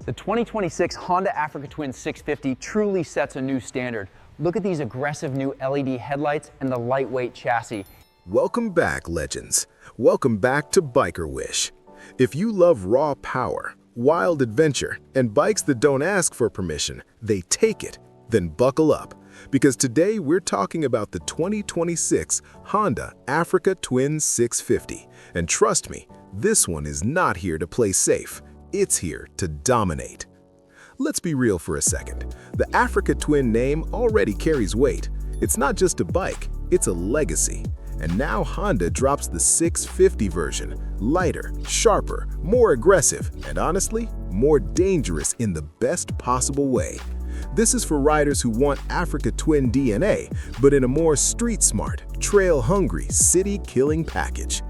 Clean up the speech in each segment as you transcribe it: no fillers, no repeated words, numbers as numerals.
The 2026 Honda Africa Twin 650 truly sets a new standard. Look at these aggressive new LED headlights and the lightweight chassis. Welcome back, legends. Welcome back to Biker Wish. If you love raw power, wild adventure, and bikes that don't ask for permission, they take it, then buckle up. Because today we're talking about the 2026 Honda Africa Twin 650. And trust me, this one is not here to play safe. It's here to dominate. Let's be real for a second. The Africa Twin name already carries weight. It's not just a bike, it's a legacy. And now Honda drops the 650 version, lighter, sharper, more aggressive, and honestly, more dangerous in the best possible way. This is for riders who want Africa Twin DNA, but in a more street-smart, trail-hungry, city-killing package.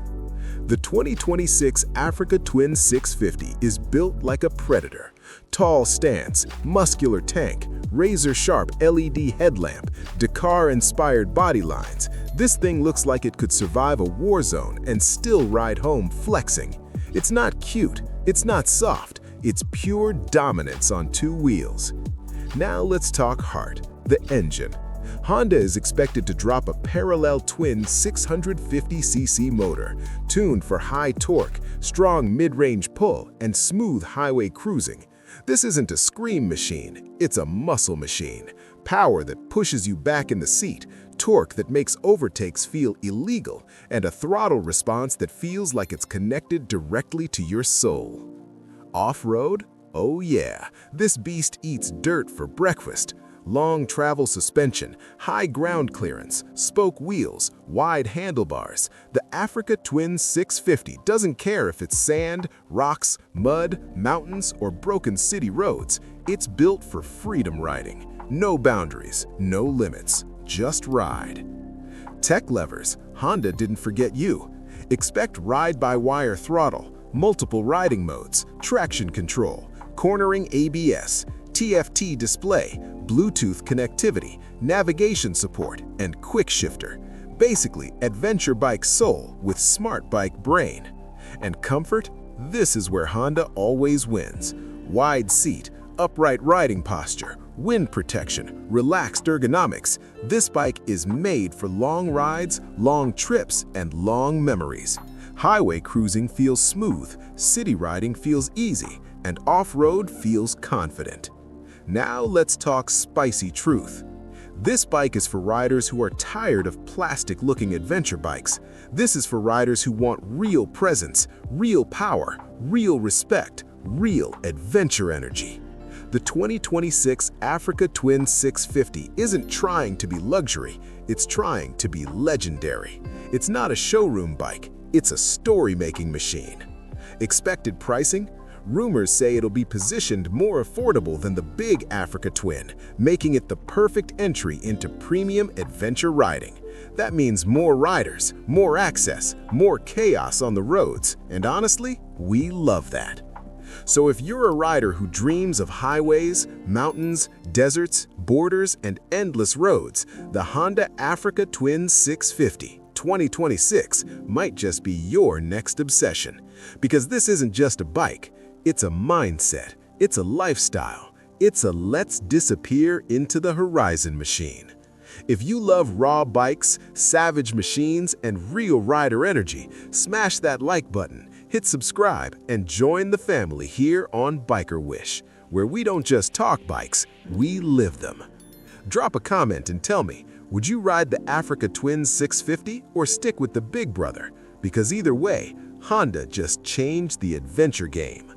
The 2026 Africa Twin 650 is built like a predator. Tall stance, muscular tank, razor-sharp LED headlamp, Dakar-inspired body lines. This thing looks like it could survive a war zone and still ride home flexing. It's not cute, it's not soft, it's pure dominance on two wheels. Now let's talk heart, the engine. Honda is expected to drop a parallel twin 650cc motor, tuned for high torque, strong mid-range pull, and smooth highway cruising. This isn't a scream machine, it's a muscle machine. Power that pushes you back in the seat, torque that makes overtakes feel illegal, and a throttle response that feels like it's connected directly to your soul. Off-road? Oh yeah, this beast eats dirt for breakfast. Long travel suspension, high ground clearance, spoke wheels, wide handlebars. The Africa Twin 650 doesn't care if it's sand, rocks, mud, mountains, or broken city roads. It's built for freedom riding. No boundaries, no limits, just ride. Tech levers, Honda didn't forget you. Expect ride-by-wire throttle, multiple riding modes, traction control, cornering ABS, TFT display, Bluetooth connectivity, navigation support, and quick shifter. Basically, adventure bike soul with smart bike brain. And comfort? This is where Honda always wins. Wide seat, upright riding posture, wind protection, relaxed ergonomics. This bike is made for long rides, long trips, and long memories. Highway cruising feels smooth, city riding feels easy, and off-road feels confident. Now let's talk spicy truth. This bike is for riders who are tired of plastic-looking adventure bikes. This is for riders who want real presence, real power, real respect, real adventure energy. The 2026 Africa Twin 650 isn't trying to be luxury, it's trying to be legendary. It's not a showroom bike, it's a story-making machine. Expected pricing? Rumors say it'll be positioned more affordable than the big Africa Twin, making it the perfect entry into premium adventure riding. That means more riders, more access, more chaos on the roads, and honestly, we love that. So if you're a rider who dreams of highways, mountains, deserts, borders, and endless roads, the Honda Africa Twin 650 2026 might just be your next obsession. Because this isn't just a bike, it's a mindset, it's a lifestyle, it's a let's disappear into the horizon machine. If you love raw bikes, savage machines, and real rider energy, smash that like button, hit subscribe, and join the family here on Biker Wish, where we don't just talk bikes, we live them. Drop a comment and tell me, would you ride the Africa Twin 650 or stick with the big brother? Because either way, Honda just changed the adventure game.